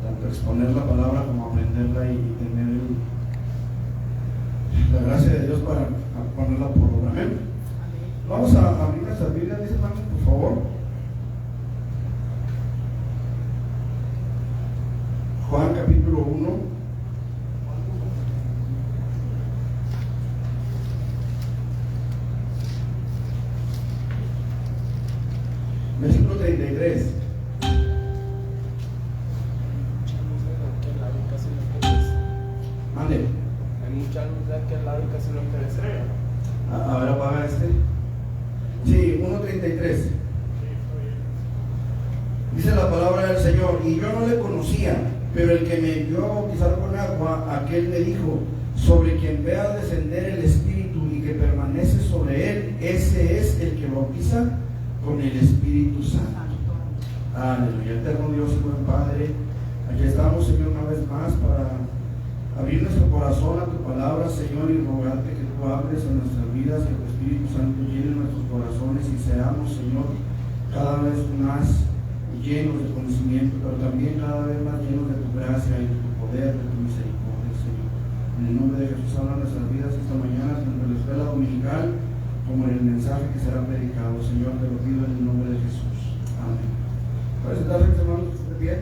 tanto exponer la palabra como aprenderla y tener la gracia de Dios para ponerla por obra. Amén. Vamos a abrir nuestras Biblias, dice hermanos, por favor. Juan capítulo 1. Versículo 33. Mande. Hay mucha luz de aquel lado y casi no te ves. A ver, apaga este. Sí, 1:33. Dice la palabra del Señor: y yo no le conocía, pero el que me envió a bautizar con agua, aquel me dijo: sobre quien vea descender el Espíritu y que permanece sobre él, ese es el que bautiza con el Espíritu Santo. Aleluya. Eterno Dios y buen Padre, aquí estamos, Señor, una vez más para abrir nuestro corazón a tu palabra, Señor, y rogarte que tú hables en nuestras vidas, que tu Espíritu Santo llene nuestros corazones y seamos, Señor, cada vez más llenos de conocimiento, pero también cada vez más llenos de tu gracia y de tu poder, de tu misericordia, Señor. En el nombre de Jesús, habla nuestras vidas esta mañana, tanto en la escuela dominical como en el mensaje que será predicado. Señor, te lo pido en el nombre de Jesús. Amén. ¿Puedes sentarse, mis hermanos, de pie?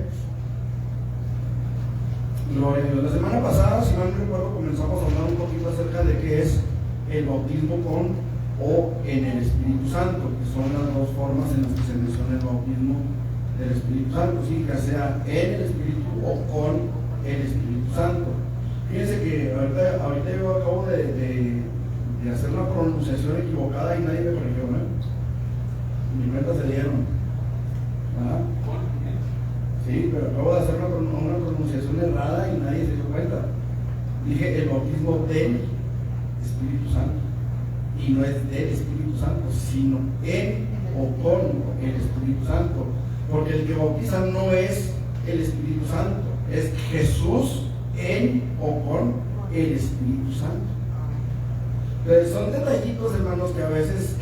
Gloria a Dios. La semana pasada, si mal no recuerdo, comenzamos a hablar un poquito acerca de qué es el bautismo con o en el Espíritu Santo, que son las dos formas en las que se menciona el bautismo del Espíritu Santo, sí, ya sea en el Espíritu o con el Espíritu Santo. Fíjense que ahorita yo acabo de hacer una pronunciación equivocada y nadie me corrigió, ¿no? Ni cuenta se dieron. ¿Ah? Sí, pero acabo de hacer una pronunciación errada y nadie se dio cuenta. Dije el bautismo del Espíritu Santo. Y no es del Espíritu Santo, sino en o con el Espíritu Santo. Porque el que bautiza no es el Espíritu Santo, es Jesús en o con el Espíritu Santo. Pero son detallitos, hermanos, que a veces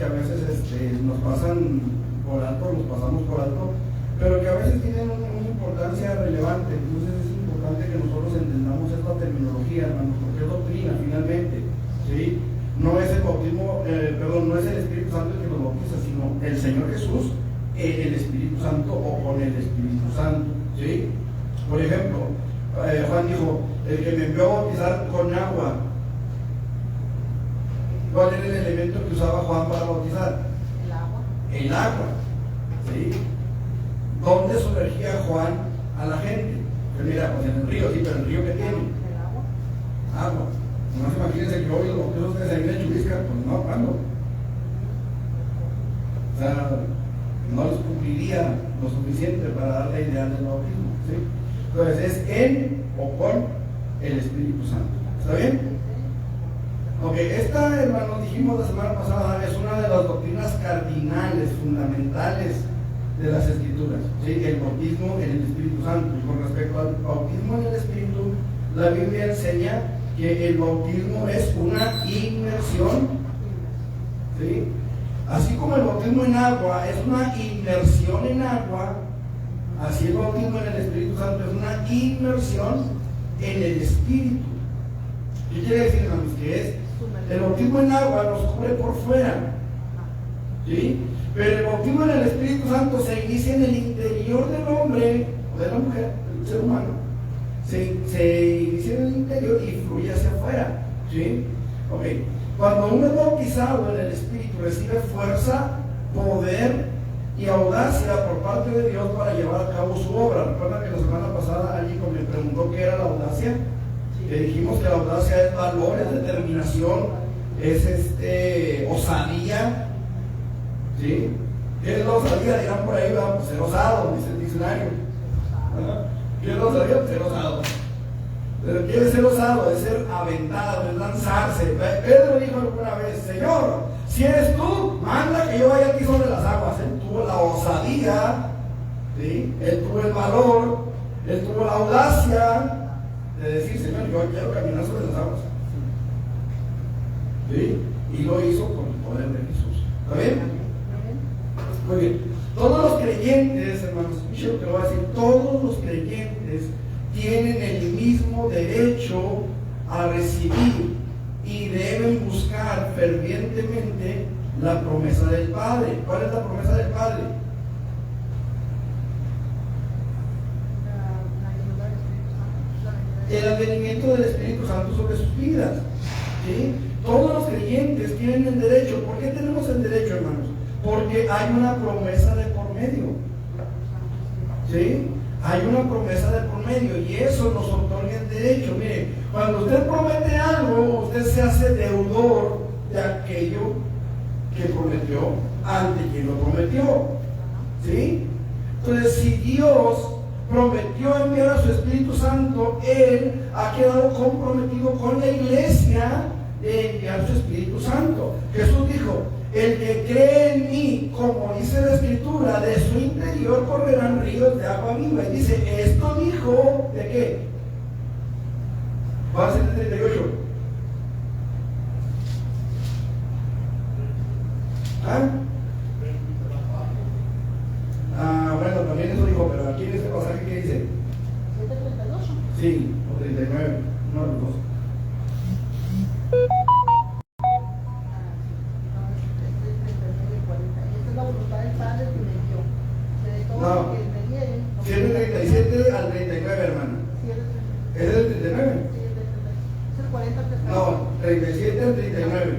nos pasan por alto, nos pasamos por alto, pero que a veces tienen una importancia relevante. Entonces es importante que nosotros entendamos esta terminología, hermanos, porque es doctrina finalmente, ¿sí? No es el bautismo, no es el Espíritu Santo el que nos bautiza, sino el Señor Jesús en el Espíritu Santo o con el Espíritu Santo, ¿sí? Por ejemplo, Juan dijo: el que me envió a bautizar con agua. ¿Cuál era el elemento que usaba Juan para bautizar? El agua. El agua, ¿sí? ¿Dónde sumergía Juan a la gente? Pues mira, pues en el río, sí, pero ¿el río qué tiene? El agua. Agua. No se imagínense que hoy los bautizos que se ven en Chulisca, pues no, ¿cuándo? O sea, no les cumpliría lo suficiente para dar la idea del bautismo, ¿sí? Entonces es en o con el Espíritu Santo. ¿Está bien? Ok, esta, hermanos, dijimos la semana pasada, es una de las doctrinas cardinales, fundamentales de las Escrituras, ¿sí? El bautismo en el Espíritu Santo. Y con respecto al bautismo en el Espíritu, la Biblia enseña que el bautismo es una inmersión, ¿sí? Así como el bautismo en agua es una inmersión en agua, así el bautismo en el Espíritu Santo es una inmersión en el Espíritu. ¿Qué quiere decir, hermanos? Que es el bautismo en agua nos cubre por fuera, ¿sí? Pero el bautismo en el Espíritu Santo se inicia en el interior del hombre o de la mujer, del ser humano. Se inicia en el interior y fluye hacia afuera, ¿sí? Ok. Cuando uno es bautizado en el Espíritu, recibe fuerza, poder y audacia por parte de Dios para llevar a cabo su obra. Recuerda que la semana pasada alguien me preguntó qué era la audacia. Le dijimos que la audacia es valor, es determinación, es osadía, ¿sí? ¿Qué es la osadía? Dirán por ahí, vamos, ser osado, dice el diccionario. ¿Qué es la osadía? Ser osado. Pero ¿qué es ser osado? Es ser aventado, es lanzarse. Pedro dijo alguna vez: Señor, si eres tú, manda que yo vaya aquí sobre las aguas. Él tuvo la osadía, ¿sí? Él tuvo el valor, él tuvo la audacia de decir: Señor, yo quiero caminar sobre las aguas, ¿sí? Y lo hizo con el poder de Jesús. ¿Está bien? Muy bien. Todos los creyentes, hermanos, escuchen lo que voy a decir, todos los creyentes tienen el mismo derecho a recibir y deben buscar fervientemente la promesa del Padre. ¿Cuál es la promesa del Padre? El advenimiento del Espíritu Santo sobre sus vidas. ¿Sí? Todos los creyentes tienen el derecho. ¿Por qué tenemos el derecho, hermanos? Porque hay una promesa de por medio. ¿Sí? Hay una promesa de por medio y eso nos otorga el derecho. Mire, cuando usted promete algo, usted se hace deudor de aquello que prometió ante quien lo prometió. ¿Sí? Entonces, si Dios prometió enviar a su Espíritu Santo, Él ha quedado comprometido con la iglesia de enviar su Espíritu Santo. Jesús dijo: el que cree en mí, como dice la Escritura, de su interior correrán ríos de agua viva. Y dice, esto dijo, ¿de qué? Va a ser el 38. Bueno, también eso dijo, pero aquí en este pasaje, ¿qué dice? 7:38. Sí, o 39, uno de los dos. No, 7:37 al 39, hermano. ¿Es el 39? No, 37 al 39.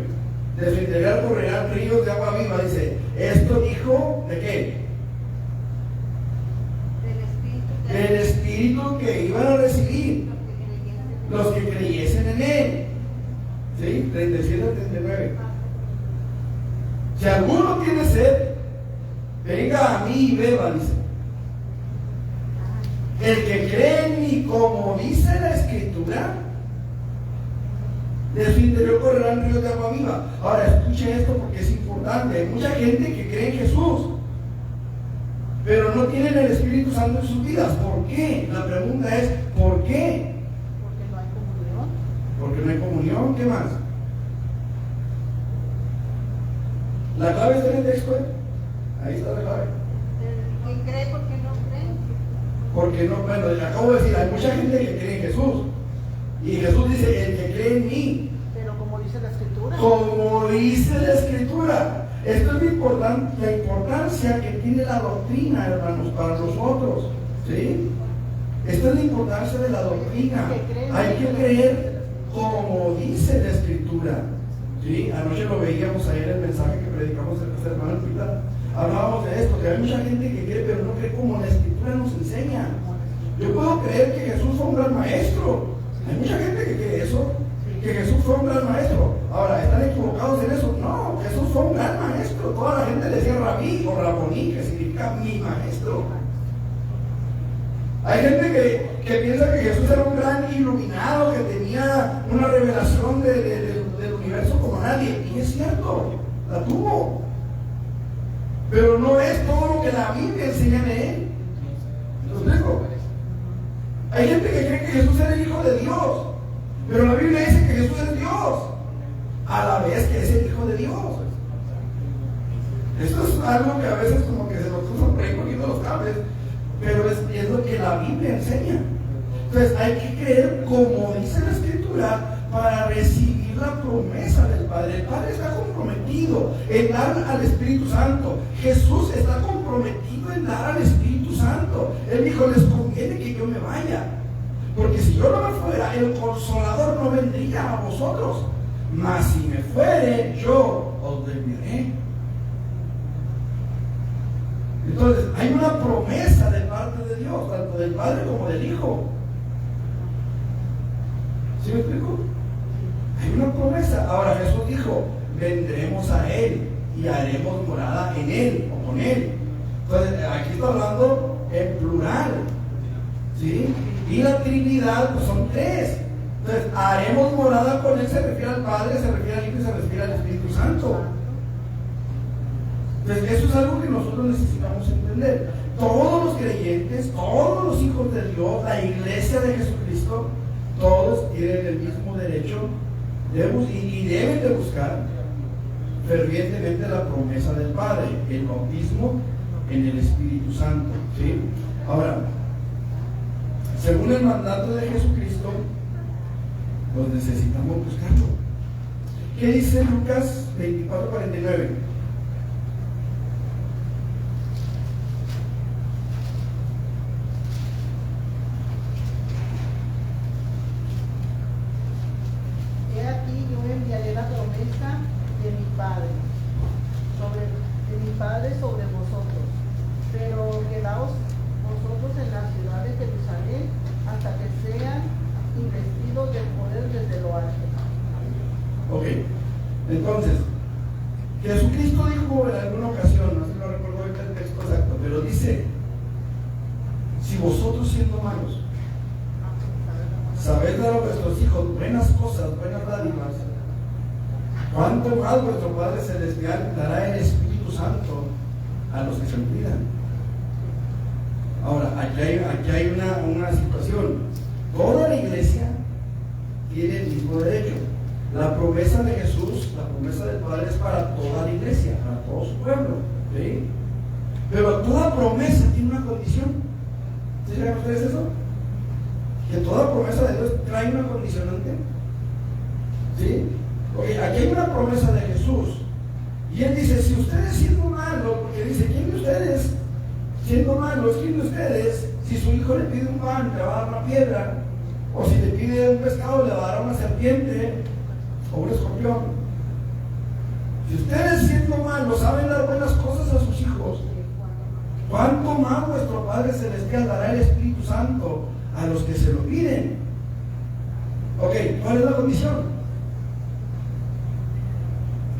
De su interior correrán ríos de agua viva. Dice, esto dijo, ¿de qué? Del Espíritu que iban a recibir los que creyesen en Él. ¿Sí? 37 al 39. Si alguno tiene sed, venga a mí y beba, dice. El que cree en mí, como dice la Escritura, de su interior correrán ríos de agua viva. Ahora, escuche esto porque es importante. Hay mucha gente que cree en Jesús, pero no tienen el Espíritu Santo en sus vidas. ¿Por qué? La pregunta es, ¿por qué? Porque no hay comunión. Porque no hay comunión. ¿Qué más? La clave está en el texto, ¿eh? Ahí está la clave. ¿Quién cree porque no cree? Porque no, bueno, acabo de decir, hay mucha gente que cree en Jesús. Y Jesús dice, el que cree en mí. Pero como dice la Escritura. Como dice la Escritura. Esto es la importancia que tiene la doctrina, hermanos, para nosotros. ¿Sí? Esta es la importancia de la doctrina. Hay que creer como dice la Escritura. ¿Sí? Anoche lo veíamos ahí en el mensaje que predicamos el hermano Pita. Hablábamos de esto, que hay mucha gente que cree, pero no cree como la Escritura nos enseña. Yo puedo creer que Jesús fue un gran maestro. Hay mucha gente que cree eso, que Jesús fue un gran maestro. Ahora, ¿están equivocados en eso? No, Jesús fue un gran maestro. Toda la gente le decía rabí o raboní, que significa mi maestro. Hay gente que piensa que Jesús era un gran iluminado, que tenía una revelación del universo como nadie. Y es cierto, la tuvo. Pero no es todo lo que la Biblia enseña de él. ¿Lo explico? Hay gente que cree que Jesús era el Hijo de Dios, pero la Biblia dice que Jesús es Dios, a la vez que es el Hijo de Dios. Esto es algo que a veces como que se nos cruzan por ahí poniendo los cables, pero es lo que la Biblia enseña. Entonces hay que creer como dice la Escritura para recibir la promesa del Padre. El Padre está comprometido en dar al Espíritu Santo. Jesús está comprometido en dar al Espíritu Santo. Él dijo, les conviene que yo me vaya, porque si yo no me fuera, el Consolador no vendría a vosotros, mas si me fuere, yo os enviaré. Entonces hay una promesa de parte de Dios, tanto del Padre como del Hijo. ¿Sí me explico? Hay una promesa. Ahora Jesús dijo, vendremos a Él y haremos morada en Él o con Él. Entonces aquí está hablando en plural, ¿sí? Y la Trinidad pues son tres. Entonces haremos morada con Él, se refiere al Padre, se refiere al Hijo y se refiere al Espíritu Santo. Entonces eso es algo que nosotros necesitamos entender. Todos los creyentes, todos los hijos de Dios, la iglesia de Jesucristo, todos tienen el mismo derecho y deben de buscar fervientemente la promesa del Padre, el bautismo en el Espíritu Santo. ¿Sí? Ahora, según el mandato de Jesucristo, pues necesitamos buscarlo. ¿Qué dice Lucas 24:49? He aquí yo enviaré la promesa de mi Padre sobre vosotros, pero quedaos vosotros en la ciudad de Jerusalén hasta que sean investidos del poder desde lo alto. Ok, entonces, Jesucristo dijo en alguna ocasión, no sé, no recuerdo ahorita el texto exacto, pero dice: si vosotros siendo malos sabéis dar a vuestros hijos buenas cosas, buenas dádivas, ¿cuánto más vuestro Padre Celestial dará el Espíritu Santo a los que se lo pidan? Ahora, aquí hay una situación. Toda la iglesia tiene el mismo derecho. La promesa de Jesús, la promesa del Padre es para toda la iglesia, para todo su pueblo, ¿sí? Pero toda promesa tiene una condición. ¿Sí saben ustedes eso? Que toda promesa de Dios trae una condicionante. ¿Sí? Oye, aquí hay una promesa de Jesús. Y Él dice: si ustedes siendo malos, porque dice: ¿quién de ustedes siendo malos, quién de ustedes, si su hijo le pide un pan, le va a dar una piedra? O si le pide un pescado, le va a dar una serpiente o un escorpión. Si ustedes siendo malos saben dar buenas cosas a sus hijos, ¿cuánto más vuestro Padre Celestial dará el Espíritu Santo a los que se lo piden? Ok, ¿cuál es la condición?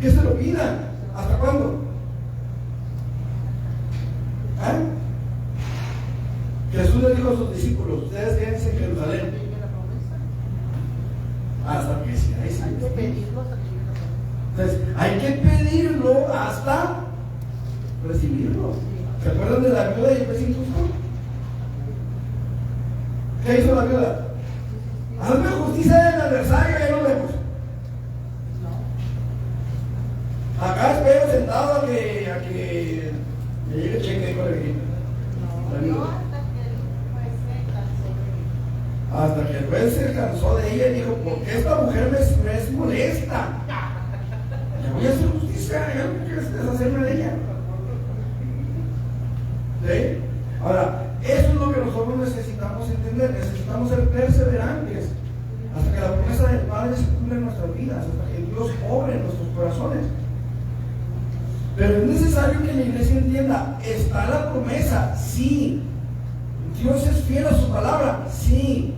Que se lo pidan. ¿Hasta cuándo? Jesús le dijo a sus discípulos: ustedes quédense en Jerusalén hasta que seáis investidos. Entonces, hay que pedirlo hasta recibirlo. ¿Se acuerdan de la viuda y el juez injusto? ¿Qué hizo la viuda? Hazme justicia del adversario y ahí nos vemos. Acá espero sentado a que me llegue el cheque con el viejito. Hasta que el juez se cansó de ella y dijo: ¿por qué esta mujer me es molesta? Le voy a hacer justicia, ya no quieres deshacerme de ella. ¿Sí? Ahora, eso es lo que nosotros necesitamos entender. Necesitamos ser perseverantes hasta que la promesa del Padre se cumpla en nuestras vidas, hasta que Dios obre en nuestros corazones. Pero es necesario que la iglesia entienda: ¿está la promesa? Sí. ¿Dios es fiel a su palabra? Sí.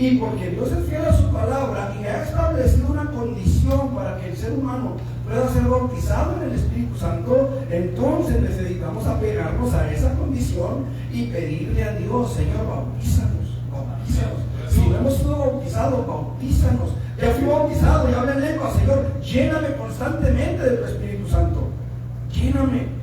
Y porque Dios es fiel a su palabra y ha establecido una condición para que el ser humano pueda ser bautizado en el Espíritu Santo, entonces necesitamos apegarnos a esa condición y pedirle a Dios: Señor, bautízanos, bautízanos. Si no hemos sido bautizados, bautízanos. Ya fui bautizado, ya hablé en lengua. Señor, lléname constantemente de tu Espíritu Santo. Lléname.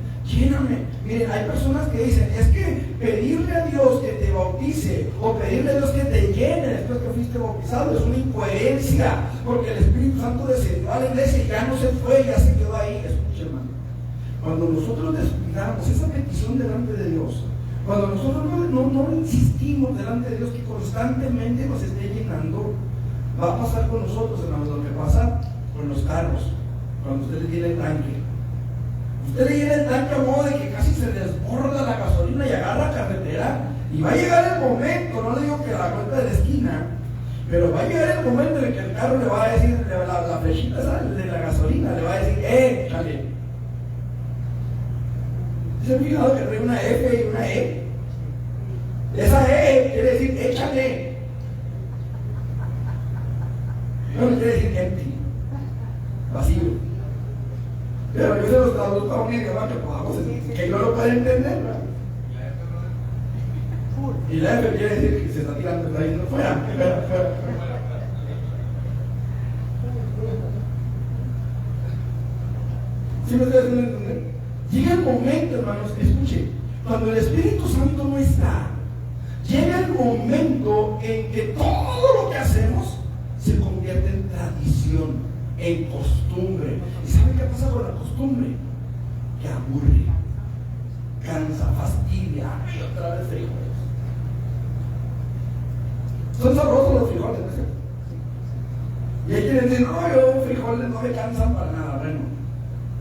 Miren, hay personas que dicen: es que pedirle a Dios que te bautice o pedirle a Dios que te llene después que fuiste bautizado es una incoherencia, porque el Espíritu Santo descendió a la iglesia y ya no se fue, ya se quedó ahí. Escuche, hermano, cuando nosotros descuidamos esa petición delante de Dios, cuando nosotros no insistimos delante de Dios que constantemente nos esté llenando, va a pasar con nosotros, hermanos, lo que pasa con los carros, cuando usted le tiene el tanque. Usted le llena el tanque a modo de que casi se desborda la gasolina y agarra carretera, y va a llegar el momento, no le digo que a la vuelta de la esquina, pero va a llegar el momento en que el carro le va a decir, la flechita de la gasolina le va a decir: échale. ¿Se han fijado que trae una F y una E? Esa E quiere decir échale. No quiere decir empty, vacío. Pero yo se los traduzco a un idioma que no lo puede entender, ¿verdad? Y la F quiere decir que se está tirando, está yendo fuera. ¿Sí me estoy haciendo entender? Llega el momento, hermanos, escuche, cuando el Espíritu Santo no está, llega el momento en que todo lo que hacemos se convierte en tradición, en costumbre. ¿Y saben qué pasa con la costumbre? Que aburre, cansa, fastidia. Ay, otra vez frijoles. Son sabrosos los frijoles, ¿no es cierto? Y hay quienes dicen, no, yo frijoles no me cansan para nada. Bueno,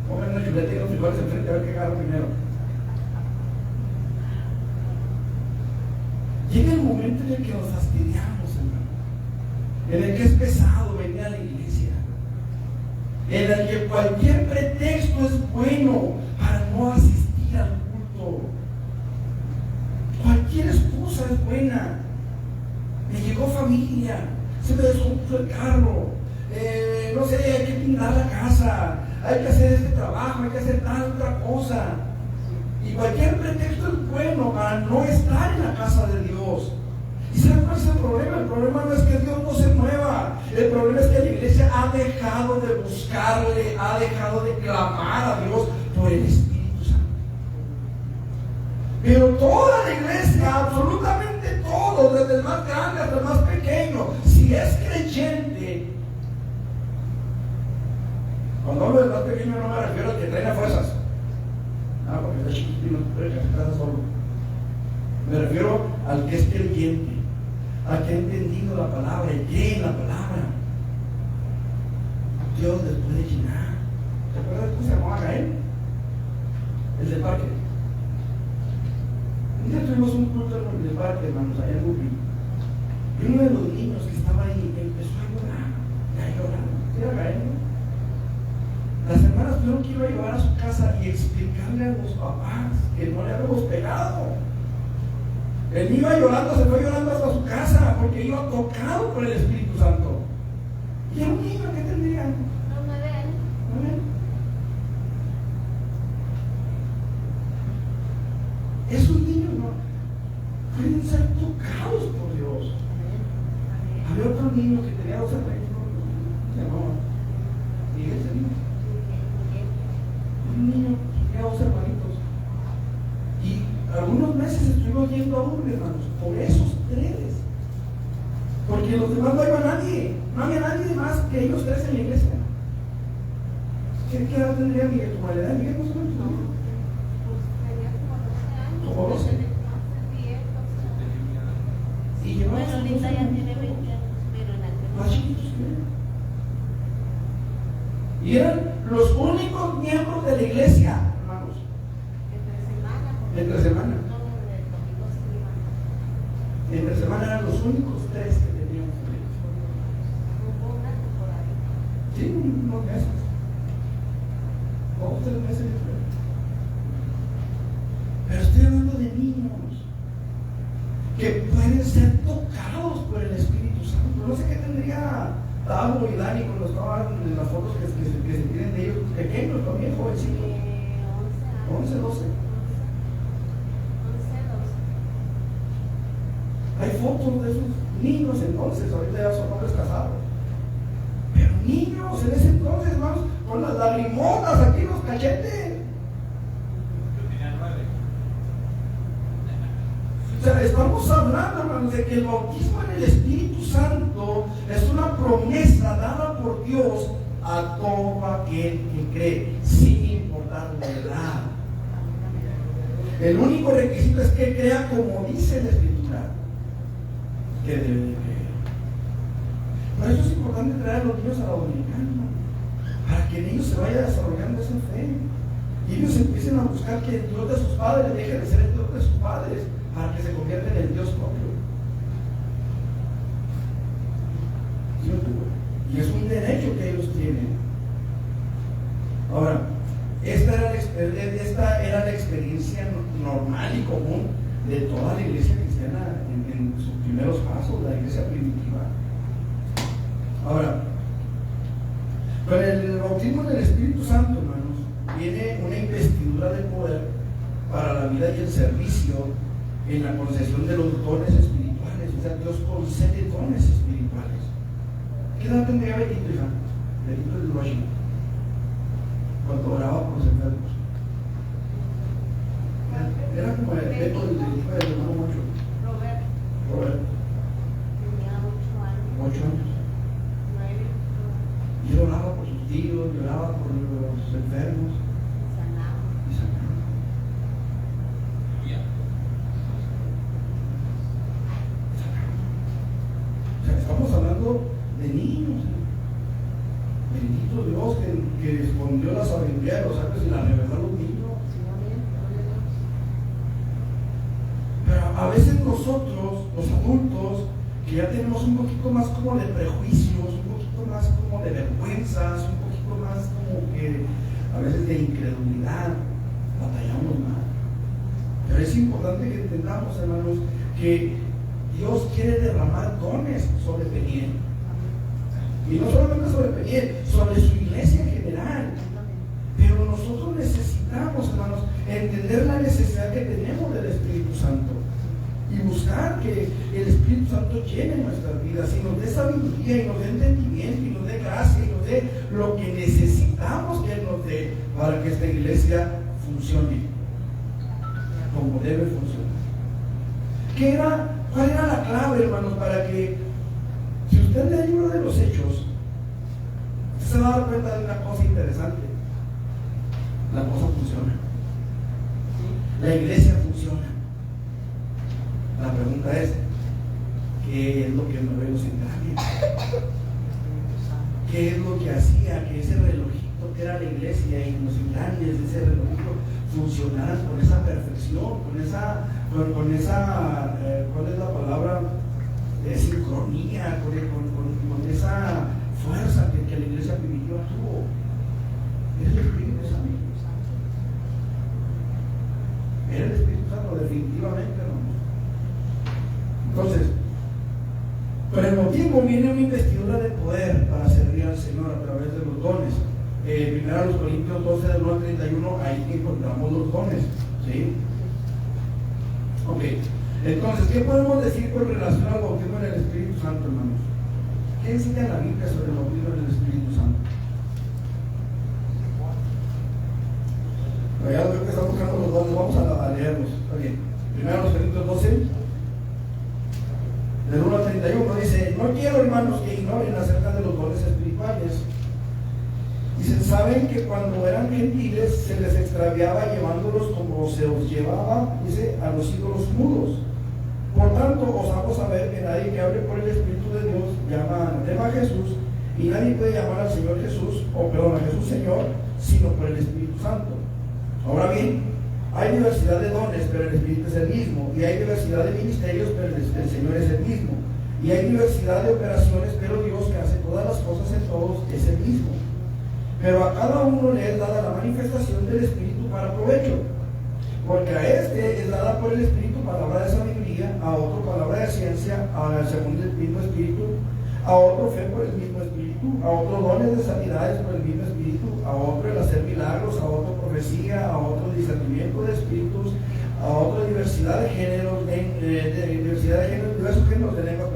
pongan una chuleta y los frijoles enfrente a ver qué agarro primero. Llega el momento en el que nos fastidiamos, hermano, en el que es pesado venir a la iglesia, en el que cualquier pretexto es bueno para no asistir al culto. Cualquier excusa es buena. Me llegó familia, se me descompuso el carro, no sé, hay que pintar la casa, hay que hacer este trabajo, hay que hacer tal otra cosa. Y cualquier pretexto es bueno para no estar en la casa de Dios. ¿Y saben cuál es el problema? El problema no es que Dios no se mueva. El problema es que la iglesia ha dejado de buscarle, ha dejado de clamar a Dios por el Espíritu Santo. Pero toda la iglesia, absolutamente todos, desde el más grande hasta el más pequeño, si es creyente, cuando hablo del más pequeño no me refiero al que trae las fuerzas. Porque está chiquito y no puede casarse solo. Me refiero al que es creyente, al que ha entendido la palabra y cree en la palabra. Dios les puede llenar. ¿Se acuerdan cómo se llamaba Gael? El del parque. Un día tuvimos un culto en el parque, hermanos, allá en Bubi. Y uno de los niños que estaba ahí empezó a llorar. Era Gael, ¿no? Las hermanas tuvieron que ir a llevar a su casa y explicarle a los papás que no le habíamos pegado. El niño iba llorando, se fue llorando hasta su casa porque iba tocado por el Espíritu Santo. Y era un niño, ¿qué tendría? 9 años. 9 años. Esos niños no pueden ser tocados por Dios. Había otro niño que tenía 12 años, se llamaba Miguel, ese niño. Un niño tenía 2 hermanitos. Y algunos meses estuvimos yendo a Urbe, hermanos, por esos 3. Porque los demás no iba nadie. No había nadie más que ellos 3 en la iglesia. ¿Qué edad tendría Miguel? ¿Como la edad de Miguel más o menos? Tenía como 12 años. Como 12. Y llevaba Bueno, sus ahorita 12 ya años. tiene 20 años, pero en Más aquel chiquitos que él. Y eran los únicos miembros de la iglesia, hermanos. entre semana. porque Entre semana. no, el domingo sí iban. Entre semana eran los únicos 3 que teníamos en la iglesia. Hubo una temporada. Sí, unos meses. 2 o 3 meses, yo creo. Pero estoy hablando de niños que pueden ser tocados por el Espíritu Santo. No sé qué tendría Tavo y Dani cuando estaban en las fotos que se tienen de ellos pequeños, también jovencitos. 11, 12. 11, 12. Hay fotos de esos niños entonces, ahorita ya son hombres casados. Pero niños en ese entonces, hermanos, con las lagrimotas aquí en los cachetes. Yo tenía 9. O sea, estamos hablando, hermanos, de que el bautismo en el Espíritu Santo es una promesa dada por Dios a todo aquel que cree, sin importar la edad. El único requisito es que crea como dice la Escritura que debe de creer. Por eso es importante traer a los niños a la dominicana, para que en ellos se vaya desarrollando esa fe y ellos empiecen a buscar que el Dios de sus padres deje de ser el Dios de sus padres, para que se convierta en el Dios propio. ¿Sí? Y es un derecho que ellos tienen. Ahora, esta era la experiencia normal y común de toda la iglesia cristiana en sus primeros pasos, la iglesia primitiva. Ahora, con el bautismo del Espíritu Santo, hermanos, viene una investidura de poder para la vida y el servicio en la concesión de los dones espirituales. O sea, Dios concede dones espirituales. ¿Qué edad tendría Betito, hija? Betito del Washington, cuando oraba por los enfermos. Era como el Beto del hijo del hermano Mocho. Robert, Tenía 8 años. 8 años. 9. Y él oraba por sus tíos, lloraba por los enfermos Sanaba. y sanaba. hablando de niños. Bendito Dios que escondió la sabiduría de los sabios y la reveló a los niños. Sí, amén. Gloria a Dios. Pero a veces nosotros, los adultos, que ya tenemos un poquito más como de prejuicios, un poquito más como de vergüenzas, un poquito más como que a veces de incredulidad, batallamos más. Pero es importante que entendamos, hermanos, que Dios quiere derramar dones sobre Peniel. Y no solamente sobre Peniel, sobre su iglesia en general. Pero nosotros necesitamos, hermanos, entender la necesidad que tenemos del Espíritu Santo y buscar que el Espíritu Santo llene nuestras vidas y nos dé sabiduría y nos dé entendimiento y nos dé gracia y nos dé lo que necesitamos que Él nos dé para que esta iglesia funcione como debe funcionar. ¿Cuál era la clave, hermanos, para que, si usted lee el libro de los Hechos, usted se va a dar cuenta de una cosa interesante? La cosa funciona. La iglesia funciona. La pregunta es, ¿qué es lo que mueve los engranajes? ¿Qué es lo que hacía que ese relojito que era la iglesia y los engranajes de ese relojito funcionaran con esa perfección, con esa ¿cuál es la palabra? Sincronía, con esa fuerza que la iglesia primitiva tuvo? Es el Espíritu Santo. Era el Espíritu Santo, definitivamente, hermano. Entonces, con el motivo viene una investidura de poder para servir al Señor a través de los dones. Primero a los Corintios 12, del 1 al 31, ahí encontramos los dones. ¿Sí? Ok. Entonces, ¿qué podemos decir con relación al bautismo en el Espíritu Santo, hermanos? ¿Qué enseña la Biblia sobre el bautismo en el Espíritu Santo? Ya veo que están buscando los dones, vamos a leerlos. Está bien. Primero a los Corintios 12, del 1 al 31, dice: no quiero, hermanos, que ignoren acerca de los dones espirituales. Dicen, saben que cuando eran gentiles se les extraviaba llevándolos como se os llevaba, dice, a los ídolos mudos. Por tanto, os hago saber que nadie que hable por el Espíritu de Dios llama a Jesús, y nadie puede llamar al Señor Jesús, a Jesús Señor, sino por el Espíritu Santo. Ahora bien, hay diversidad de dones, pero el Espíritu es el mismo, y hay diversidad de ministerios, pero el Señor es el mismo, y hay diversidad de operaciones, pero Dios, que hace todas las cosas en todos, es el mismo. Pero a cada uno le es dada la manifestación del Espíritu para provecho, porque a este es dada por el Espíritu palabra de sabiduría, a otro palabra de ciencia, según el mismo Espíritu, a otro fe por el mismo Espíritu, a otro dones de sanidades por el mismo Espíritu, a otro el hacer milagros, a otro profecía, a otro discernimiento de espíritus, a otro diversidad de géneros, diversos géneros de lenguas,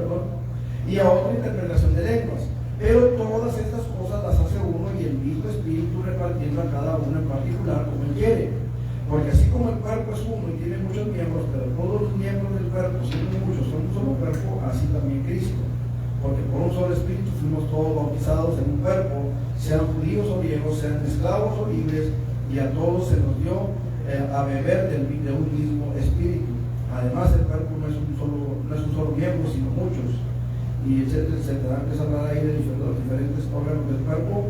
y a otro interpretación de lenguas. Pero todas estas cosas las hace uno y el mismo Espíritu, repartiendo a cada uno en particular como Él quiere. Porque así como el cuerpo es uno y tiene muchos miembros, pero todos los miembros del cuerpo, siendo muchos, son un solo cuerpo, así también Cristo. Porque por un solo Espíritu fuimos todos bautizados en un cuerpo, sean judíos o griegos, sean esclavos o libres, y a todos se nos dio a beber de un mismo Espíritu. Además, el cuerpo no es un solo miembro, sino muchos. Y etcétera, etcétera. Empieza a hablar ahí de los diferentes órganos del cuerpo,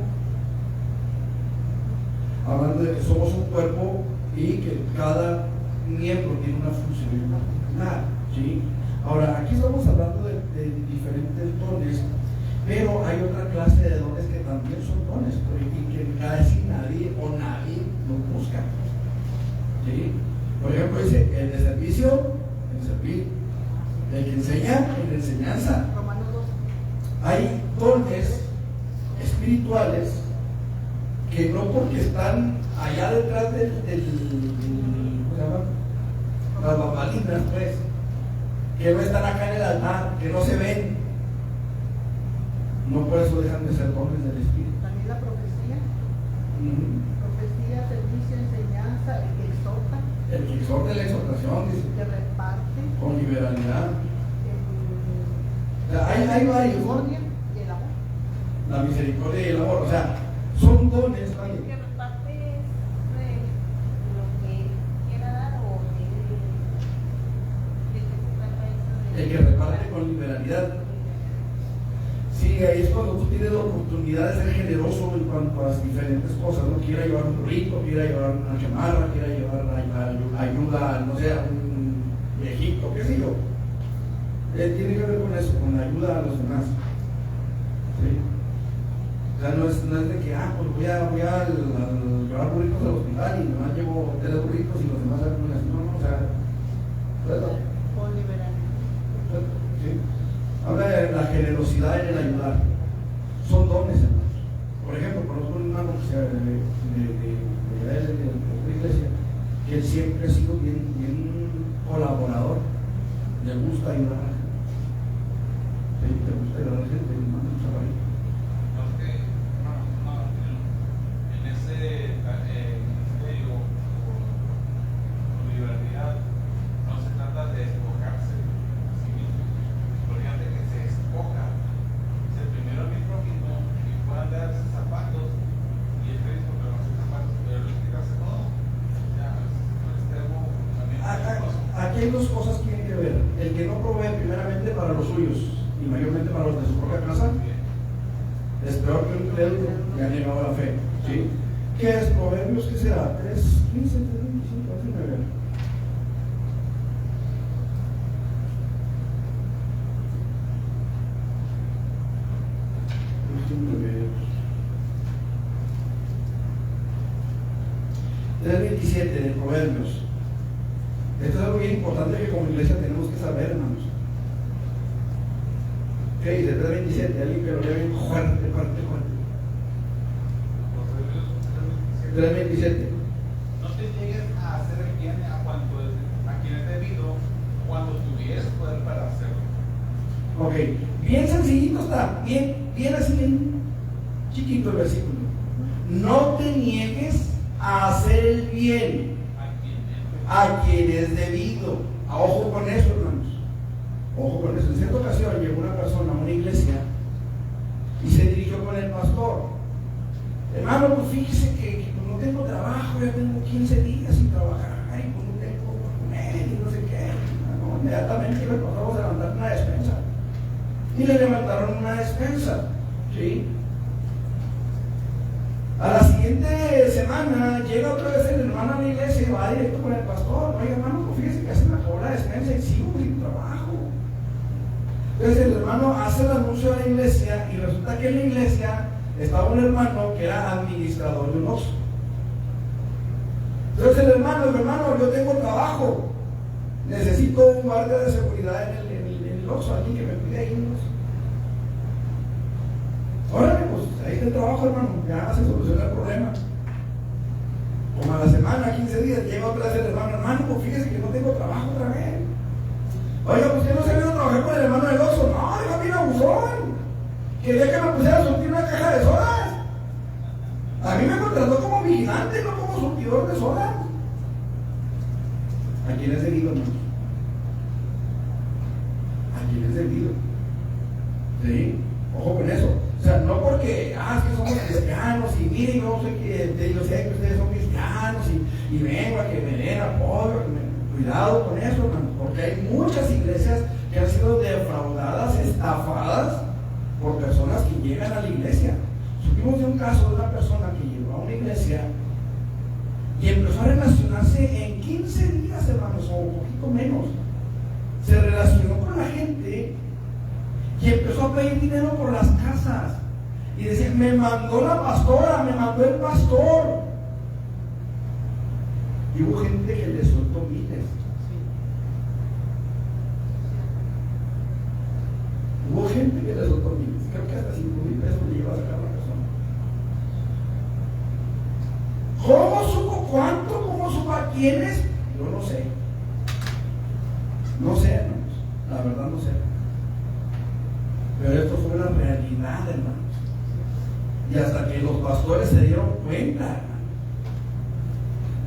hablando de que somos un cuerpo y que cada miembro tiene una función particular, ¿sí? Ahora, aquí estamos hablando de diferentes dones, pero hay otra clase de dones que también son dones, y que casi nadie los busca, ¿sí? Por ejemplo, dice el de servicio, el servir, el que enseña, en la enseñanza. Hay dones espirituales que no porque están allá detrás del ¿cómo se llama? Las bambalinas, pues, que no están acá en el altar, que no se ven, no por eso dejan de ser dones del Espíritu. También la profecía, profecía, servicio, enseñanza, el que exhorta. El que exhorta, la exhortación, dice, Que reparte. con liberalidad. La Hay varios, misericordia y el amor. la misericordia y el amor, o sea, son dones. El que reparte es lo que quiera dar o de qué se trata eso. El que reparte con liberalidad. Sí, ahí es cuando tú tienes la oportunidad de ser generoso en cuanto a las diferentes cosas, ¿no? Quiera llevar un burrito, quiera llevar una chamarra, quiera llevar ayuda, no sé, a un viejito, qué sé yo. Tiene que ver con eso, con la ayuda a los demás. ¿Sí? O sea, no es de que, pues voy a llevar burritos al hospital y nomás llevo 3 burritos y los demás hacen así. No, o sea, ¿verdad? Con liberalidad. ¿Sí? Habla de la generosidad en el ayudar. Son dones, hermanos. Por ejemplo, conozco un hermano que sea de la iglesia, que él siempre ha sido bien colaborador. Le gusta ayudar a la gente. ¿Sí? ¿Te gusta ayudar a la gente? Hermano, en ese ministerio con liberalidad no se trata de despojarse a sí mismo. Porque antes que se despoja, dice primero mi prójimo y puedan darse zapatos y el crédito pero no hace zapatos, pero él quiere hacer todo. Ya, el extremo también. Aquí hay 2 cosas que tienen que ver. El que no provee primeramente para los suyos y mayormente para los de su propia casa, es peor que un incrédulo que ha negado la fe. ¿Sí? ¿Qué es Proverbios? ¿Qué será? 3:15, 3:25, déjenme ver. Proverbios 3:27 de Proverbios. Esto es algo bien importante que como iglesia tenemos que saber, hermanos. ¿Qué dice? 3:27, alguien que lo lea bien fuerte. 3:27. No te llegues a hacer el bien a quien es debido cuando tuvieras poder para hacerlo. Ok, bien sencillito está, bien así, bien chiquito el versículo. No te niegues a hacer el bien a quien es debido. Ojo con eso, hermanos. Ojo con eso. En cierta ocasión llegó una persona a una iglesia y se dirigió con el pastor. Hermano, pues fíjese que no tengo trabajo, ya tengo 15 días sin trabajar, y pues no tengo para comer y no sé qué. No, inmediatamente le pasamos a levantar una despensa. Y le levantaron una despensa. ¿Sí? A la siguiente semana llega otra vez el hermano a la iglesia y va directo con el pastor. Oye, hermano, pues fíjese que se me acabó la despensa y sigo sin trabajo. Entonces el hermano hace el anuncio a la iglesia y resulta que en la iglesia estaba un hermano que era administrador de un Oxxo. Entonces el hermano, yo tengo trabajo, necesito un guardia de seguridad en el Oxxo, alguien que me cuide ahí en el Oxxo. Órale, pues ahí está el trabajo, hermano, ya se soluciona el problema. Como a la semana, 15 días, llega otra vez el hermano, pues fíjese que no tengo trabajo otra vez. Oiga, pues que no se vino a trabajar con el hermano del Oxxo. No, déjame ir a buzón. Quería que me pusiera a surtir una caja de sodas. A mí me contrató como vigilante, no como surtidor de sodas. ¿A quién es debido, hermano? ¿A quién es debido? ¿Sí? Ojo con eso. O sea, no porque, es que somos cristianos y miren, yo sé que ustedes son cristianos y vengo a que me den apoyo. Cuidado con eso, hermano, porque hay muchas iglesias que han sido defraudadas, estafadas por personas que llegan a la iglesia. Supimos de un caso de una persona que llegó a una iglesia y empezó a relacionarse en 15 días, hermanos, o un poquito menos. Se relacionó con la gente y empezó a pedir dinero por las casas. Y decía, me mandó la pastora, me mandó el pastor. Y hubo gente que le soltó miles. Hubo gente que le soltó miles. Creo que hasta 5,000 pesos le iba a sacar a la persona. ¿Cómo supo cuánto? ¿Cómo supo a quiénes? Yo no sé. No sé, hermanos. La verdad no sé. Pero esto fue una realidad, hermanos. Y hasta que los pastores se dieron cuenta, hermanos.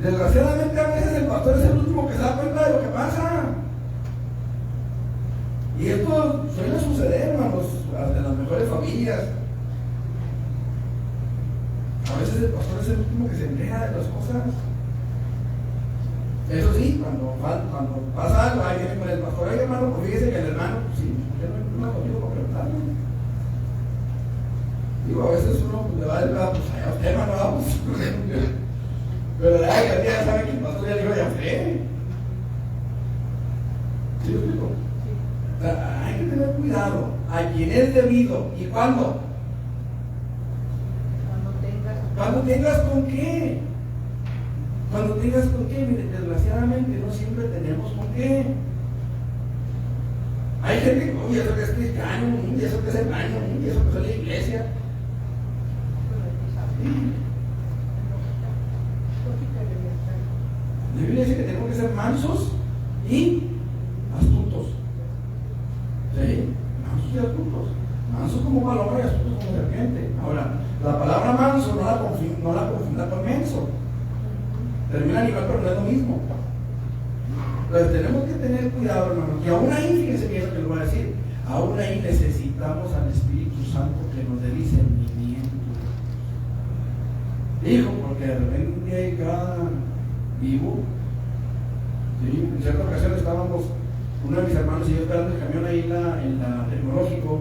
Desgraciadamente a veces el pastor es el último que se da cuenta de lo que pasa. Y esto suele suceder, hermanos, hasta en las mejores familias. A veces el pastor es el último que se entera de las cosas. Eso sí, cuando pasa algo, ahí viene con el pastor, oye, hermano, pues fíjese que el hermano, pues sí, yo no he podido preguntarle. Digo, a veces uno pues, le va a decir, pues allá usted, hermano, vamos. Pero la gente ya sabe que el pastor ya dijo, ya fue. ¿Sí lo explico? O sea, hay que tener cuidado a quien es debido. ¿Y cuándo? Cuando tengas con qué. Cuando tengas con qué. Mire, desgraciadamente no siempre tenemos con qué. Hay gente que, oye, eso que es cristiano, y eso que es hermano, y eso que es la iglesia. La Biblia dice que tenemos que ser mansos y astutos. ¿Sí? Mansos y astutos. Mansos como paloma y astutos como serpiente. Ahora, la palabra manso no la confunda con menso. Termina igual, pero no es lo mismo. Entonces tenemos que tener cuidado, hermanos. Y aún ahí, fíjense bien lo que les voy a decir. Aún ahí necesitamos al Espíritu Santo que nos dé discernimiento. Dijo, porque de repente hay cada vivo. ¿Sí? En cierta ocasión estábamos, uno de mis hermanos y yo esperando el camión ahí en la Tecnológico.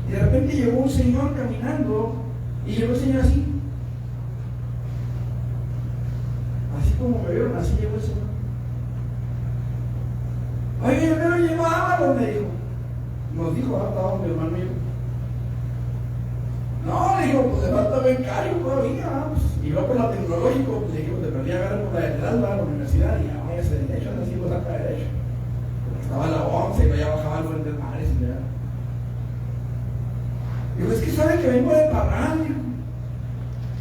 Y de repente llegó un señor caminando. Y llegó el señor así. Así como me vieron, así llegó el señor. Oye, yo me lo llevaba, me dijo. Nos dijo, estábamos mi hermano y yo. No, le digo, pues de falta becario todavía, pues iba por la Tecnológico, pues le digo, te perdí a agarrar por la detrás, la universidad, y ya vaya a ser derecho, así lo saca derecho. Porque estaba en la 11, y ya bajaba al Fuentes Mares, y ya. Digo, es que sabe que vengo de Parral, dijo.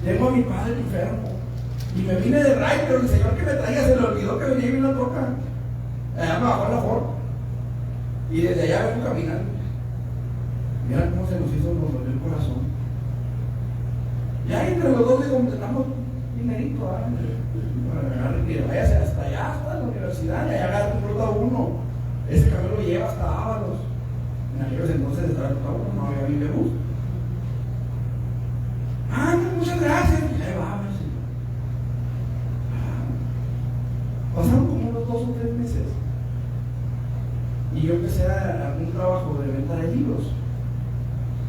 Tengo a mi padre enfermo. Y me vine de Ray, pero el señor que me traía se le olvidó que venía en la troca. Allá me bajó la Ford. Y desde allá vengo caminando. Mira cómo se nos hizo, nos dolió el corazón. Ya entre los dos le completamos dinerito, para que váyase hasta allá, hasta la universidad, y allá agarra un ruta 1. Ese camión lo lleva hasta Ábalos. En aquellos entonces estaba ruta 1, no había Bibelbús. Ah, muchas gracias. Y ahí va, señor. Pasaron como unos 2 o 3 meses. Y yo empecé a un trabajo de venta de libros.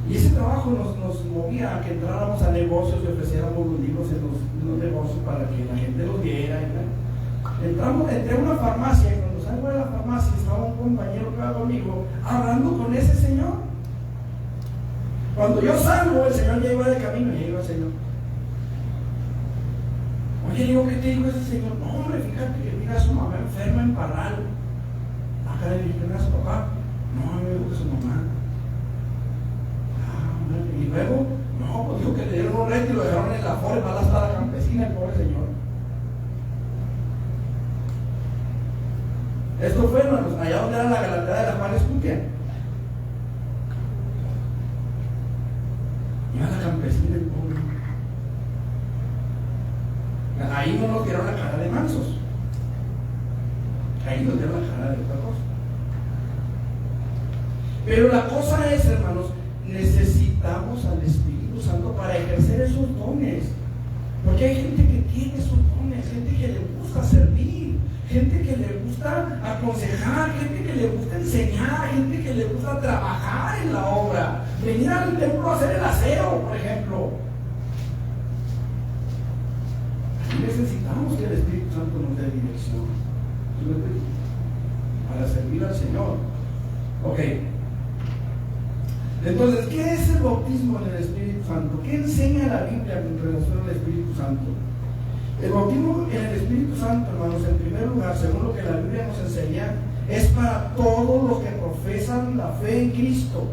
Y ese trabajo nos movía a que entráramos a negocios y ofreciéramos los libros en los negocios para que la gente los viera. Entré a una farmacia y cuando salgo de la farmacia estaba un compañero que iba conmigo hablando con ese señor. Cuando yo salgo, el señor ya iba de camino y ya iba el señor. Oye, digo, ¿qué te dijo ese señor? No, hombre, fíjate que mira a su mamá enferma en Parral. Acá le dije, ¿no a su papá? No, me dijo que su mamá. Y luego, no, pues dijo que le dieron un reto y lo dejaron en la Ford, va hasta la campesina, el pobre señor. Esto fue, hermanos, allá donde era la Galatera de la Juan Escutia. Iba a la campesina, el pobre. Ahí no nos dieron la cara de mansos. Ahí nos dieron la cara de otra cosa. Pero la cosa es, hermanos, necesitamos al Espíritu Santo para ejercer esos dones. Porque hay gente que tiene esos dones, gente que le gusta servir, gente que le gusta aconsejar, gente que le gusta enseñar, gente que le gusta trabajar en la obra, venir al templo a hacer el aseo, por ejemplo. Y necesitamos que el Espíritu Santo nos dé dirección para servir al Señor. Ok. Entonces, ¿qué es el bautismo en el Espíritu Santo? ¿Qué enseña la Biblia en relación al Espíritu Santo? El bautismo en el Espíritu Santo, hermanos, en primer lugar, según lo que la Biblia nos enseña, es para todos los que profesan la fe en Cristo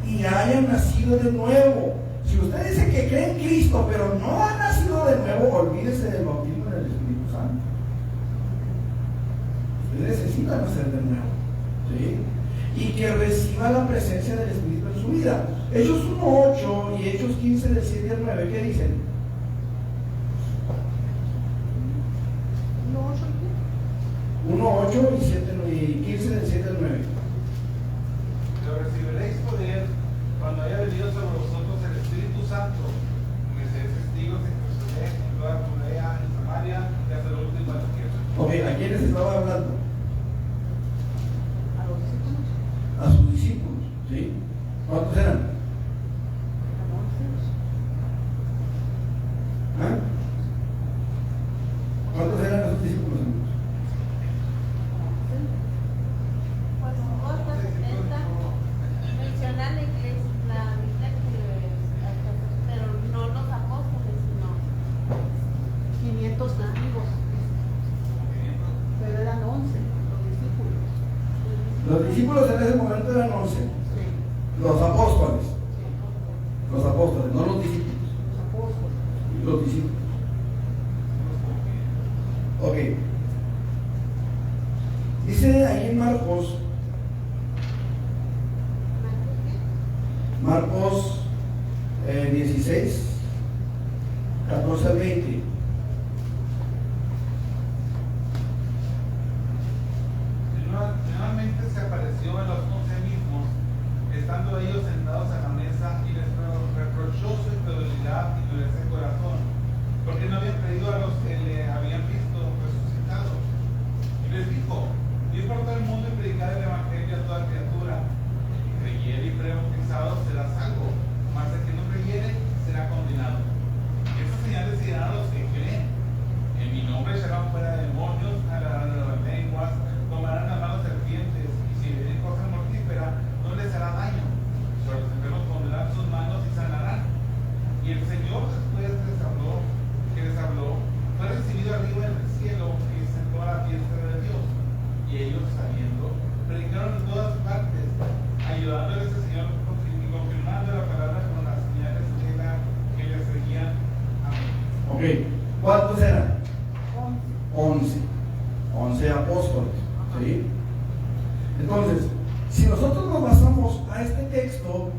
y hayan nacido de nuevo. Si usted dice que cree en Cristo, pero no ha nacido de nuevo, olvídese del bautismo en el Espíritu Santo. Usted necesita nacer de nuevo, ¿sí? Y que reciba la presencia del Espíritu en su vida. Hechos 1:8 y Hechos 15 del 7 al 9, ¿qué dicen? 1:8 y 15 del 7 al 9. Pero recibiréis poder cuando haya venido sobre vosotros el Espíritu Santo, que seréis testigos en Jerusalén, en toda Judea, en Samaria, y hasta la última de la tierra. Ok, ¿a quiénes estaba hablando? A los discípulos. A sus discípulos, ¿sí? ¿Cuántos eran? discípulos en ese momento eran 11. Sí. Los apóstoles. Sí. Los apóstoles, no los discípulos. Los apóstoles. Los discípulos. Ok. Dice ahí en Marcos 16, 14 al 20. Nuevamente se apareció a los 11 mismos, estando ellos sentados a la mesa, y les reprochó su incredulidad y dureza de corazón, porque no habían creído a los que le habían visto resucitado. Y les dijo: id por todo el mundo y predicad el evangelio a toda criatura. El que creyere y fuere bautizado será salvo, mas el que no creyere será condenado. Y estas señales seguirán a los que creen. En mi nombre echarán fuera demonios, hablarán nuevas lenguas, tomarán las manos serpientes, y si vienen cosa mortífera, no les hará daño. Pero los enfermos pondrán sus manos y sanarán. Y el Señor después les habló, fue recibido arriba en el cielo y se sentó a la diestra de Dios. Y ellos, sabiendo, predicaron en todas partes, ayudándoles al Señor y confirmando la palabra con las señales que les seguían. Amén. Ok. ¿Cuántos eran? 11. 11 apóstoles. ¿Sí? Entonces, si nosotros nos basamos a este texto,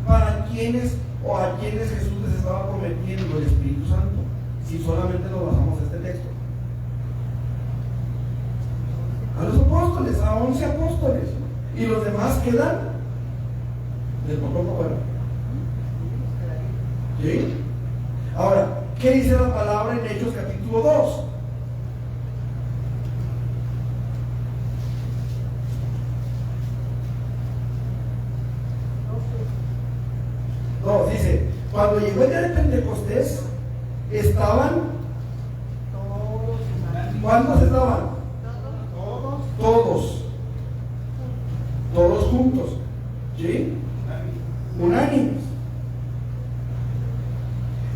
¿para quiénes o a quiénes Jesús les estaba prometiendo el Espíritu Santo? Si solamente nos basamos a este texto. A los apóstoles, a 11 apóstoles. Y los demás quedan del montón para afuera. ¿Sí? Ahora, ¿qué dice la palabra en Hechos capítulo 2? No, dice, cuando llegó el día de Pentecostés, estaban, ¿cuántos estaban? Todos juntos, ¿sí? Unánimes.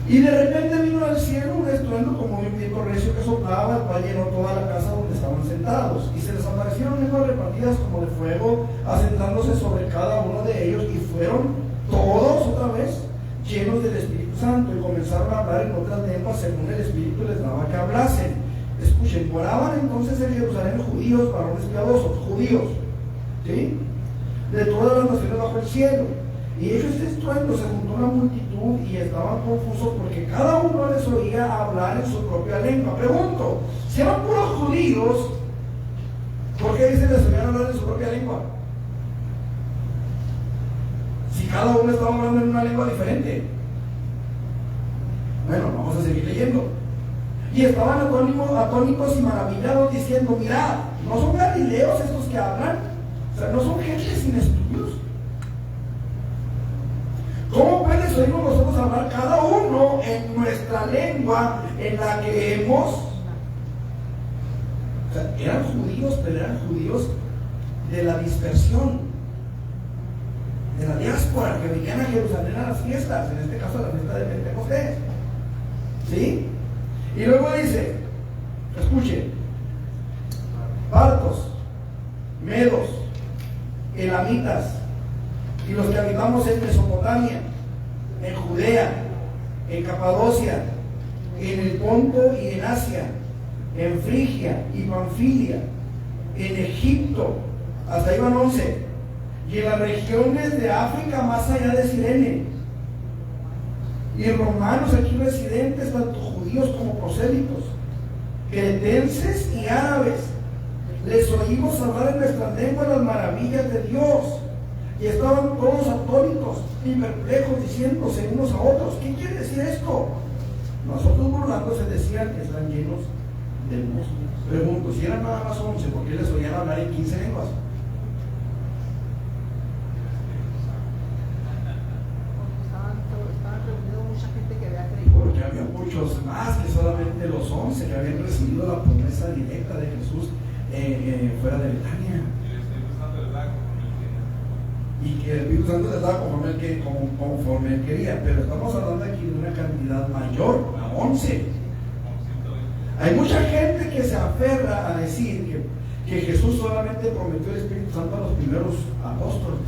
Y de repente vino del cielo un estruendo como un viento recio que soplaba, el cual llenó toda la casa donde estaban sentados. Y se les aparecieron lenguas repartidas como de fuego, asentándose sobre cada uno de ellos, y fueron todos otra vez llenos del Espíritu Santo, y comenzaron a hablar en otras lenguas según el Espíritu les daba que hablasen. Escuchen, moraban entonces en Jerusalén judíos, varones piadosos, judíos, ¿sí? De todas las naciones bajo el cielo. Y ellos este estruendo se juntó una multitud y estaban confusos porque cada uno les oía hablar en su propia lengua. Pregunto, si eran puros judíos, ¿por qué dicen les oían hablar en su propia lengua? Si cada uno estaba hablando en una lengua diferente. Bueno, vamos a seguir leyendo. Y estaban atónitos y maravillados, diciendo: mirad, ¿no son galileos estos que hablan? O sea, ¿no son gente sin estudios? ¿Cómo puedes oírnos nosotros hablar cada uno en nuestra lengua en la que hemos? O sea, eran judíos, pero eran judíos de la dispersión, de la diáspora, que venían a Jerusalén a las fiestas, en este caso la fiesta de Pentecostés. ¿Sí? Y luego dice, escuchen, partos, medos, elamitas, y los que habitamos en Mesopotamia, en Judea, en Capadocia, en el Ponto y en Asia, en Frigia y Panfilia, en Egipto, hasta ahí van 11, y en las regiones de África más allá de Cirene, y romanos aquí residentes, tanto judíos como prosélitos, cretenses y árabes, les oímos hablar en nuestras lenguas las maravillas de Dios. Y estaban todos atónitos y perplejos, diciéndose unos a otros: ¿qué quiere decir esto? Nosotros burlándose decían que están llenos de demonios. Pregunto, si eran nada más 11, ¿por qué les oían hablar en 15 lenguas? Estaban reunidos mucha gente que había creído. Porque había muchos más que solamente los 11 que habían recibido la promesa directa de Jesús fuera de Betania. Y que el Espíritu Santo les daba conforme él quería, pero estamos hablando aquí de una cantidad mayor, a 11. Hay mucha gente que se aferra a decir que Jesús solamente prometió el Espíritu Santo a los primeros apóstoles.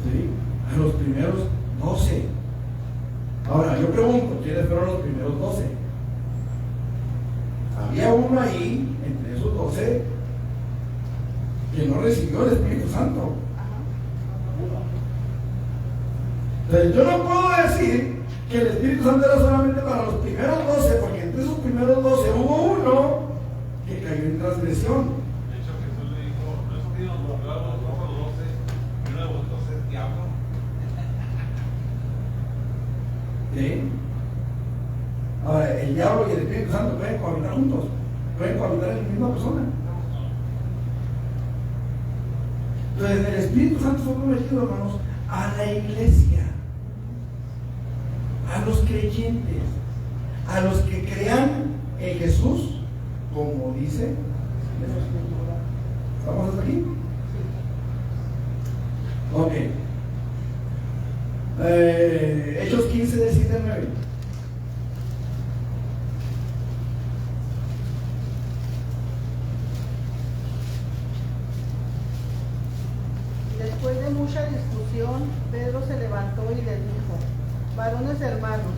¿Sí? A los primeros 12. Ahora, yo pregunto, ¿quiénes fueron los primeros 12? Había uno ahí, entre esos 12, que no recibió el Espíritu Santo. Entonces, yo no puedo decir que el Espíritu Santo era solamente para los primeros 12, porque entre esos primeros 12 hubo uno que cayó en transgresión. De hecho, Jesús le dijo, no es que nos volvió a los 12, y uno de vosotros es diablo. ¿Sí? Ahora, el diablo y el Espíritu Santo pueden cohabitar juntos, pueden cohabitar en la misma persona. Entonces, el Espíritu Santo fue prometido, hermanos, a la iglesia, a los creyentes, a los que crean en Jesús, como dice la Escritura. ¿Estamos hasta aquí? Ok. Hechos 15, del 7 al 9. Después de mucha discusión, Pedro se levantó y les dijo: varones hermanos,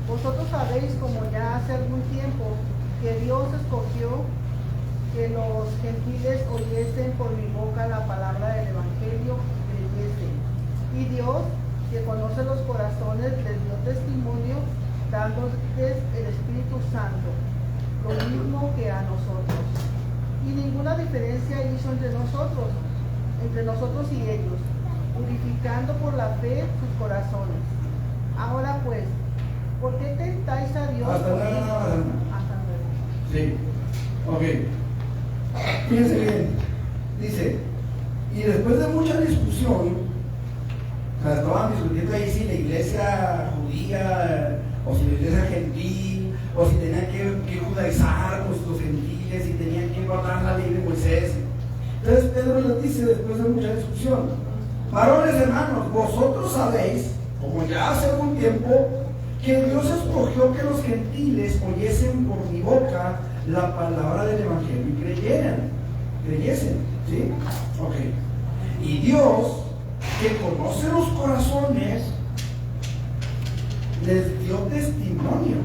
vosotros sabéis, como ya hace algún tiempo, que Dios escogió que los gentiles oyesen por mi boca la palabra del Evangelio y creyesen. Y Dios, que conoce los corazones, les dio testimonio, dándoles el Espíritu Santo, lo mismo que a nosotros. Y ninguna diferencia hizo entre nosotros y ellos, purificando por la fe sus corazones. Ahora pues, ¿por qué tentáis a Dios? Hasta luego. Hasta luego. Sí, ok. Fíjense bien, dice, y después de mucha discusión, o sea, estaban discutiendo ahí si la iglesia judía, o si la iglesia gentil, o si tenían que judaizar con los gentiles, si tenían que guardar la ley de Moisés. Entonces Pedro les dice, después de mucha discusión: varones hermanos, vosotros sabéis, como ya hace algún tiempo, que Dios escogió que los gentiles oyesen por mi boca la palabra del Evangelio y creyesen, ¿sí? Ok. Y Dios, que conoce los corazones, les dio testimonio,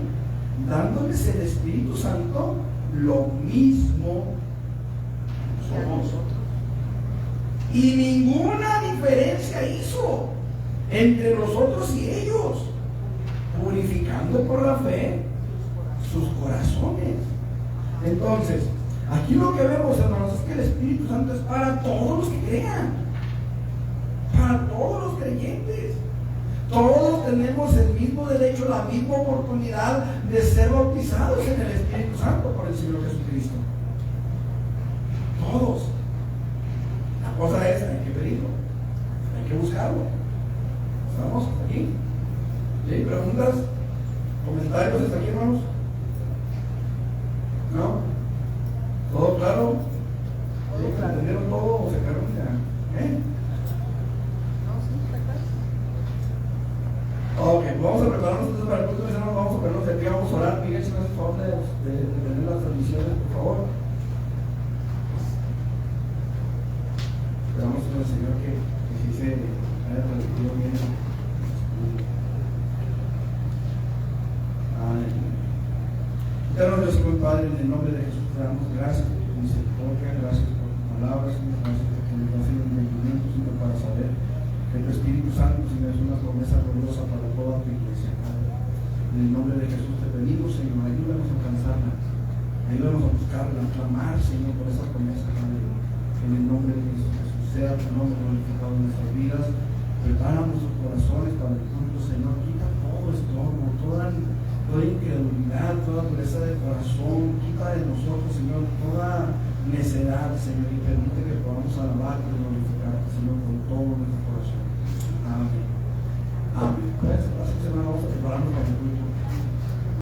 dándoles el Espíritu Santo, lo mismo somos nosotros. Y ninguna diferencia hizo entre nosotros y ellos, purificando por la fe sus corazones. Entonces, aquí lo que vemos, hermanos, es que el Espíritu Santo es para todos los que crean, para todos los creyentes. Todos tenemos el mismo derecho, la misma oportunidad de ser bautizados en el Espíritu Santo por el Señor Jesucristo. Todos. La cosa es, hay que pedirlo, hay que buscarlo. ¿Estamos aquí? ¿Sí? ¿Preguntas? ¿Comentarios hasta aquí, hermanos? ¿No? ¿Todo claro? ¿Sí? ¿Entendieron todo o se quedaron ya? Ok, vamos a prepararnos entonces para el culto de hermanos. Vamos a ponernos de pie, vamos a orar. Miguel, si me hace favor de tener las transmisiones, por favor. Esperamos en el Señor que sí se haya transmitido bien. Amén. Eterno Dios y buen Padre, en el nombre de Jesús te damos gracias por tu misericordia, gracias por tus palabras, Señor, gracias porque nos das el entendimiento, Señor, para saber que tu Espíritu Santo, Señor, es una promesa gloriosa para toda tu iglesia, Padre. En el nombre de Jesús te pedimos, Señor, ayúdanos a alcanzarla, ayúdanos a buscarla, a clamar, Señor, por esa promesa, Padre. En el nombre de Jesús, sea tu nombre glorificado en nuestras vidas. Prepara nuestros corazones para el culto, Señor. Quita todo estorbo, toda incredulidad, toda dureza de corazón. Quita de nosotros, Señor, toda necedad, Señor, y permite que podamos alabarte y glorificarte, Señor, con todo nuestro corazón. Amén. Amén. Gracias, hermanos. Vamos a prepararnos para el culto.